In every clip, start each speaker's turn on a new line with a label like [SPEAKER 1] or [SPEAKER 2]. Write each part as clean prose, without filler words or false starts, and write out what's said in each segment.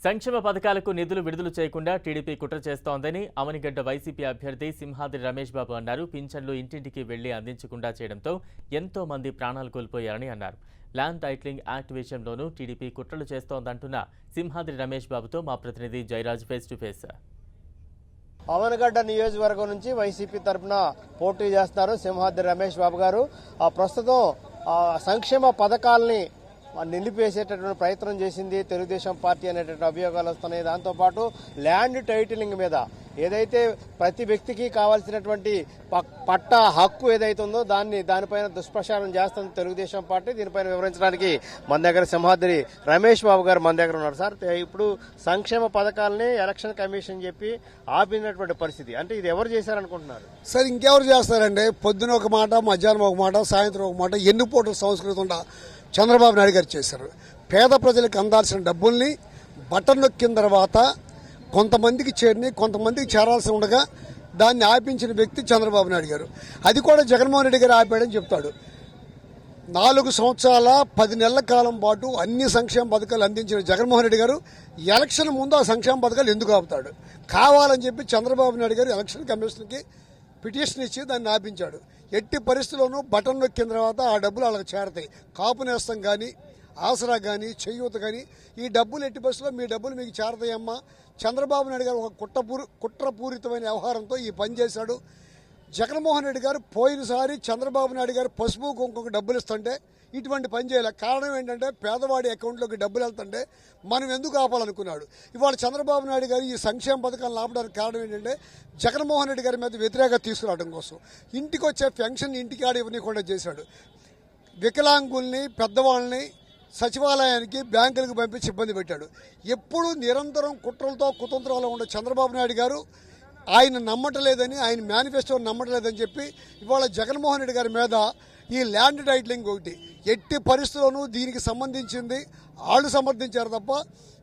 [SPEAKER 1] సంక్షేమ పథకాలకు నిధులు విడుదల చేయకుండా టీడీపీ కుట్ర చేస్తోందని అవనిగడ్డ వైసీపీ అభ్యర్థి సింహాద్రి రమేష్ బాబు అన్నారు. పింఛన్లు ఇంటింటికి వెళ్లి అందించకుండా చేయడంతో ఎంతో మంది ప్రాణాలు కోల్పోయారని అన్నారు. ల్యాండ్ టైటిలింగ్ యాక్ట్ విషయంలోనూ టీడీపీ కుట్రలు చేస్తోందంటున్న సింహాద్రి రమేష్ బాబుతో మా ప్రతినిధి Jayaraj face to face.
[SPEAKER 2] Avanigadda నియోజకవర్గం నుంచి వైసీపీ తరఫున పోటీ చేస్తున్నారు సింహాద్రి రమేష్ బాబు గారు. ప్రస్తుతం సంక్షేమ పథకాలని నిలిపేసేటటువంటి ప్రయత్నం చేసింది తెలుగుదేశం పార్టీ అనేటువంటి అభియోగాలు వస్తున్నాయి. దాంతోపాటు ల్యాండ్ టైటిలింగ్ మీద ఏదైతే ప్రతి వ్యక్తికి కావాల్సినటువంటి పట్టా హక్కు ఏదైతే ఉందో దానిపైన దుష్ప్రచారం చేస్తుంది తెలుగుదేశం పార్టీ. దీనిపైన వివరించడానికి మన దగ్గర సింహాద్రి రమేష్ బాబు గారు మన దగ్గర ఉన్నారు. సార్, ఇప్పుడు సంక్షేమ పథకాలని ఎలక్షన్ కమిషన్ చెప్పి ఆపినటువంటి పరిస్థితి, అంటే ఇది ఎవరు చేశారనుకుంటున్నారు?
[SPEAKER 3] సార్, ఇంకెవరు చేస్తారండి? పొద్దున ఒక మాట, మధ్యాహ్నం ఒక మాట, సాయంత్రం ఒక మాట, ఎన్నిపోటు సంస్కృతి చంద్రబాబు నాయుడు గారు చేశారు. పేద ప్రజలకు అందాల్సిన డబ్బుల్ని బటన్ నొక్కిన తర్వాత కొంతమందికి చేరిని కొంతమందికి చేరాల్సి ఉండగా దాన్ని ఆపించిన వ్యక్తి చంద్రబాబు నాయుడు గారు. అది కూడా జగన్మోహన్ రెడ్డి గారు ఆపాడని చెప్తాడు. 4 సంవత్సరాల 10 నెలల కాలం పాటు అన్ని సంక్షేమ పథకాలు అందించిన జగన్మోహన్ రెడ్డి గారు ఎలక్షన్ ముందు ఆ సంక్షేమ పథకాలు ఎందుకు ఆపుతాడు? కావాలని చెప్పి చంద్రబాబు నాయుడు గారు ఎలక్షన్ కమిషన్కి పిటిషన్ ఇచ్చి దాన్ని ఆపించాడు. ఎట్టి పరిస్థితుల్లోనూ బటన్ నొక్కిన తర్వాత ఆ డబ్బులు వాళ్ళకి చేరతాయి. కాపు నేస్తం కానీ, ఆసరా కానీ, చేయూత కానీ, ఈ డబ్బులు ఎట్టి పరిస్థితుల్లో మీ డబ్బులు మీకు చేరతాయమ్మా. చంద్రబాబు నాయుడు గారు ఒక కుట్రపూరితమైన వ్యవహారంతో ఈ పని చేశాడు. జగన్మోహన్ రెడ్డి గారు పోయినసారి చంద్రబాబు నాయుడు గారు పసుపు కుంకుమ డబ్బులు ఇస్తుంటే ఇటువంటి పని చేయలే. కారణం ఏంటంటే పేదవాడి అకౌంట్లోకి డబ్బులు వెళ్తుంటే మనం ఎందుకు ఆపాలనుకున్నాడు. ఇవాళ చంద్రబాబు నాయుడు గారు ఈ సంక్షేమ పథకాలను ఆపడానికి కారణం ఏంటంటే జగన్మోహన్ రెడ్డి గారి మీద వ్యతిరేకత తీసుకురావడం కోసం ఇంటికి వచ్చే పెన్షన్ ఇంటికి ఇవ్వకుండా చేశాడు. వికలాంగుల్ని, పెద్దవాళ్ళని సచివాలయానికి, బ్యాంకులకు పంపించి ఇబ్బంది పెట్టాడు. ఎప్పుడు నిరంతరం కుట్రలతో కుతంత్రాలు ఉండే చంద్రబాబు నాయుడు గారు ఆయన నమ్మటలేదని, ఆయన మేనిఫెస్టోని నమ్మటలేదని చెప్పి ఇవాళ జగన్మోహన్ రెడ్డి గారి మీద ఈ ల్యాండ్ టైటిలింగ్ ఒకటి ఎట్టి పరిస్థితుల్లోనూ దీనికి సంబంధించింది వాళ్ళు సమర్థించారు తప్ప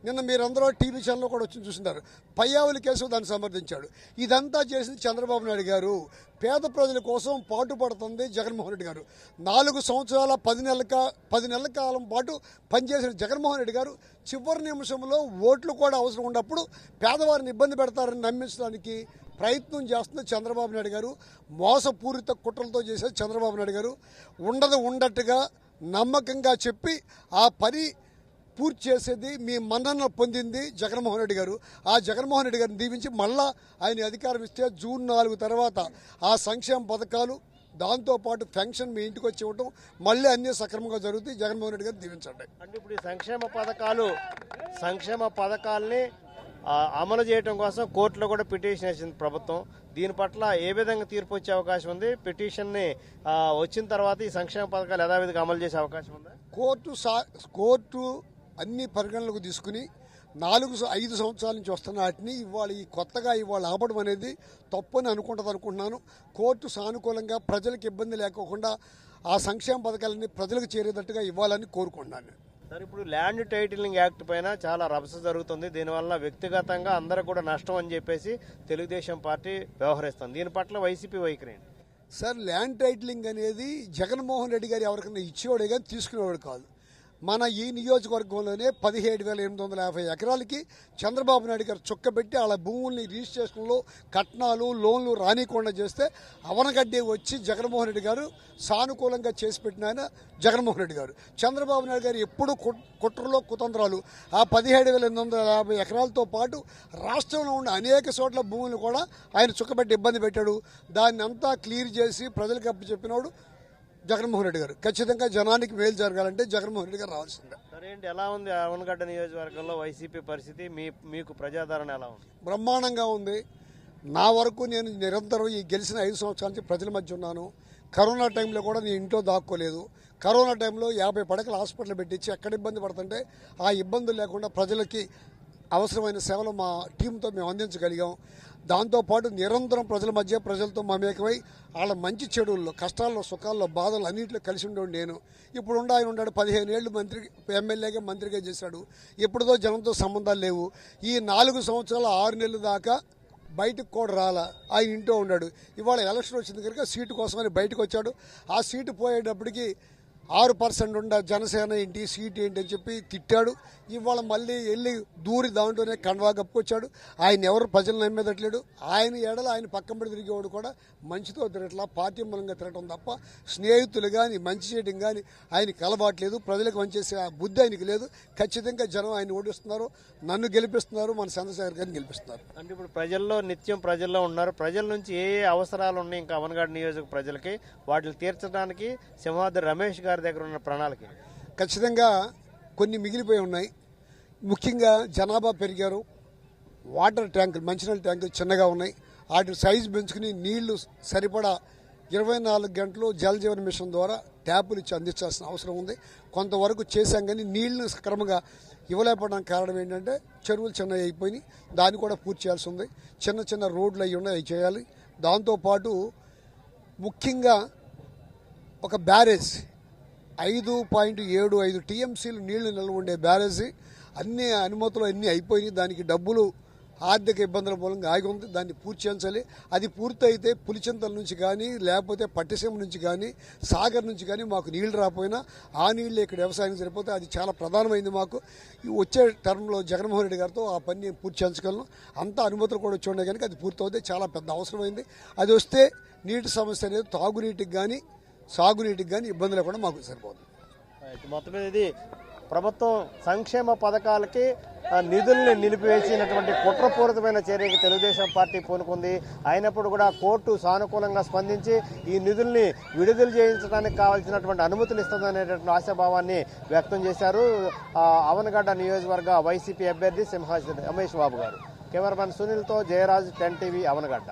[SPEAKER 3] నిన్న మీరందరూ టీవీ ఛానల్లో కూడా వచ్చి చూస్తున్నారు. పయ్యావుల కేసు దాన్ని సమర్థించాడు. ఇదంతా చేసింది చంద్రబాబు నాయుడు గారు. పేద ప్రజల కోసం పాటుపడుతుంది జగన్మోహన్ రెడ్డి గారు. 4 సంవత్సరాల 10 నెలల కాలం పాటు పనిచేసిన జగన్మోహన్ రెడ్డి గారు చివరి నిమిషంలో ఓట్లు కూడా అవసరం ఉన్నప్పుడు పేదవారిని ఇబ్బంది పెడతారని నమ్మించడానికి ప్రయత్నం చేస్తుంది చంద్రబాబు నాయుడు గారు. మోసపూరిత కుట్రలతో చేసేది చంద్రబాబు నాయుడు గారు. ఉండట్టుగా నమ్మకంగా చెప్పి ఆ పని పూర్తి చేసేది మీ మన్నన పొందింది జగన్మోహన్ రెడ్డి గారు. ఆ జగన్మోహన్ రెడ్డి గారిని దీవించి మళ్ళా ఆయన అధికారం ఇస్తే జూన్ 4 తర్వాత ఆ సంక్షేమ పథకాలు, దాంతోపాటు పెన్షన్ మీ ఇంటికి వచ్చి ఇవ్వటం మళ్ళీ అన్ని సక్రమంగా జరుగుతాయి. జగన్మోహన్ రెడ్డి గారు దీవించండి.
[SPEAKER 2] అంటే ఇప్పుడు ఈ సంక్షేమ పథకాలని అమలు చేయడం కోసం కోర్టులో కూడా పిటిషన్ వేసింది ప్రభుత్వం. దీని పట్ల ఏ విధంగా తీర్పు వచ్చే అవకాశం ఉంది? పిటిషన్ని వచ్చిన తర్వాత ఈ సంక్షేమ పథకాలు యథావిధిగా అమలు చేసే అవకాశం ఉందా?
[SPEAKER 3] కోర్టు అన్ని పరిగణలకు తీసుకుని 5 సంవత్సరాల నుంచి వస్తున్న వాటిని కొత్తగా ఆపడం అనేది తప్పని అనుకుంటున్నాను. కోర్టు సానుకూలంగా ప్రజలకు ఇబ్బంది లేకోకుండా ఆ సంక్షేమ పథకాలన్నీ ప్రజలకు చేరేటట్టుగా ఇవ్వాలని కోరుకుంటున్నాను.
[SPEAKER 2] సార్, ఇప్పుడు ల్యాండ్ టైటిలింగ్ యాక్ట్ పైన చాలా రభస జరుగుతుంది. దీనివల్ల వ్యక్తిగతంగా అందరూ కూడా నష్టం అని చెప్పేసి తెలుగుదేశం పార్టీ వ్యవహరిస్తుంది. దీని పట్ల వైసీపీ వైఖరి ఏంటి?
[SPEAKER 3] సార్, ల్యాండ్ టైటిలింగ్ అనేది జగన్మోహన్ రెడ్డి గారు ఎవరికైనా ఇచ్చేవాడే కానీ తీసుకునేవాడు కాదు. మన ఈ నియోజకవర్గంలోనే 17,850 ఎకరాలకి చంద్రబాబు నాయుడు గారు చుక్కబెట్టి వాళ్ళ భూముల్ని రిజిస్ట్రేషన్లో కట్నాలు, లోన్లు రానికుండా చేస్తే అవనగడ్డే వచ్చి జగన్మోహన్ రెడ్డి గారు సానుకూలంగా చేసి పెట్టిన ఆయన జగన్మోహన్ రెడ్డి గారు. చంద్రబాబు నాయుడు గారు ఎప్పుడు కుట్రలో కుతంత్రాలు. ఆ 17,850 ఎకరాలతో పాటు రాష్ట్రంలో ఉన్న అనేక చోట్ల భూములు కూడా ఆయన చుక్కబెట్టి ఇబ్బంది పెట్టాడు. దాన్ని అంతా క్లియర్ చేసి ప్రజలకు అప్పచెప్పినోడు జగన్మోహన్ రెడ్డి గారు. ఖచ్చితంగా జనానికి మేలు జరగాలంటే జగన్మోహన్ రెడ్డి గారు రావాల్సిందే.
[SPEAKER 2] సరేంటి, ఎలా ఉంది అవనగడ్డ నియోజకవర్గంలో వైసీపీ పరిస్థితి? మీకు ప్రజాదరణ ఎలా ఉంది?
[SPEAKER 3] బ్రహ్మాండంగా ఉంది. నా వరకు నేను నిరంతరం ఈ గెలిచిన 5 సంవత్సరాల నుంచి ప్రజల మధ్య ఉన్నాను. కరోనా టైంలో కూడా నేను ఇంట్లో దాక్కోలేదు. కరోనా టైంలో 50 పడకల హాస్పిటల్ పెట్టించి ఎక్కడ ఇబ్బంది పడుతుంటే ఆ ఇబ్బందులు లేకుండా ప్రజలకి అవసరమైన సేవలు మా టీంతో మేము అందించగలిగాం. దాంతోపాటు నిరంతరం ప్రజలతో మమేకమై వాళ్ళ మంచి చెడుల్లో, కష్టాల్లో, సుఖాల్లో, బాధలు అన్నింటిలో కలిసి ఉండేవాడు నేను. ఇప్పుడు ఆయన ఉన్నాడు 15 ఏళ్ళు ఎమ్మెల్యేగా మంత్రిగా చేశాడు. ఎప్పుడుదో జనంతో సంబంధాలు లేవు. ఈ 4 సంవత్సరాల 6 నెలల దాకా బయటకు కూడా రాలా, ఆయన ఇంట్లో ఉన్నాడు. ఇవాళ ఎలక్షన్ వచ్చింది కనుక సీటు కోసమని బయటకు వచ్చాడు. ఆ సీటు పోయేటప్పటికి 6% ఉండ జనసేన ఏంటి సీట్ ఏంటి అని చెప్పి తిట్టాడు. ఇవాళ మళ్ళీ వెళ్ళి దూరి దాంట్లోనే కండవా కప్పుకొచ్చాడు. ఆయన ఎవరు ప్రజలు నమ్మేదట్లేడు. ఆయన ఎడల ఆయన పక్కన తిరిగేవాడు కూడా మంచితో తిరగట్లా, పార్టీ మూలంగా తిరగటం తప్ప స్నేహితులు కానీ మంచి చేయడం కానీ ఆయనకి అలవాట్లేదు. ప్రజలకు మంచేసే ఆ బుద్ధి ఆయనకి లేదు. ఖచ్చితంగా జనం ఆయన ఓడిస్తున్నారు, నన్ను గెలిపిస్తున్నారు, మన చంద్రశేఖర్ గారిని గెలిపిస్తున్నారు.
[SPEAKER 2] అంటే ఇప్పుడు ప్రజల్లో నిత్యం ప్రజల్లో ఉన్నారు. ప్రజల నుంచి ఏ అవసరాలు ఉన్నాయి ఇంకా అవనగడ్డ నియోజక ప్రజలకి, వాటిని తీర్చడానికి సింహాద్రి రమేష్ గారి దగ్గర ఉన్న ప్రణాళిక
[SPEAKER 3] ఖచ్చితంగా కొన్ని మిగిలిపోయి ఉన్నాయి. ముఖ్యంగా జనాభా పెరిగారు, వాటర్ ట్యాంకులు మంచినీళ్ళ ట్యాంకులు చిన్నగా ఉన్నాయి. వాటి సైజు పెంచుకుని నీళ్లు సరిపడా 24 గంటలు జల్ జీవన్ మిషన్ ద్వారా ట్యాపులు ఇచ్చి అందించాల్సిన అవసరం ఉంది. కొంతవరకు చేశాం కానీ నీళ్లు సక్రమంగా ఇవ్వలేకపోవడానికి కారణం ఏంటంటే చెరువులు చిన్నవి అయిపోయినాయి. దాన్ని కూడా పూర్తి చేయాల్సి ఉంది. చిన్న చిన్న రోడ్లు అవి ఉన్నాయి, అవి చేయాలి. దాంతోపాటు ముఖ్యంగా ఒక బ్యారేజ్ 5.75 టీఎంసీలు నీళ్లు నిల్వ ఉండే బ్యారేజీ అన్ని అనుమతులు అన్నీ అయిపోయినాయి. దానికి డబ్బులు ఆర్థిక ఇబ్బందుల మూలంగా ఆగి ఉంది. దాన్ని పూర్తి చేయించాలి. అది పూర్తయితే పులిచింతల నుంచి కానీ లేకపోతే పట్టిసీమ నుంచి కానీ సాగర్ నుంచి కానీ మాకు నీళ్లు రాకపోయినా ఆ నీళ్లు ఇక్కడ వ్యవసాయం సరిపోతే అది చాలా ప్రధానమైంది మాకు. వచ్చే టర్మ్లో జగన్మోహన్ రెడ్డి గారితో ఆ పని నేను పూర్తి చేయించగలను. అంతా అనుమతులు కూడా వచ్చి ఉండే కనుక అది పూర్తవుతే చాలా పెద్ద అవసరమైంది. అది వస్తే నీటి సమస్య అనేది తాగునీటికి కానీ సాగునీటికి కానీ ఇబ్బంది లేకుండా మాకు సరిపోతుంది.
[SPEAKER 2] మొత్తం మీద ఇది ప్రభుత్వం సంక్షేమ పథకాలకి నిధుల్ని నిలిపివేసినటువంటి కుట్రపూరితమైన చర్యకి తెలుగుదేశం పార్టీ పూనుకుంది. అయినప్పుడు కూడా కోర్టు సానుకూలంగా స్పందించి ఈ నిధుల్ని విడుదల చేయించడానికి కావాల్సినటువంటి అనుమతులు ఇస్తుందనేటువంటి ఆశాభావాన్ని వ్యక్తం చేశారు అవనగడ్డ నియోజకవర్గ వైసీపీ అభ్యర్థి సింహాద్రి రమేష్ బాబు గారు. కెమెరామెన్ సునీల్తో జయరాజ్ 10 టీవీ అవనగడ్డ.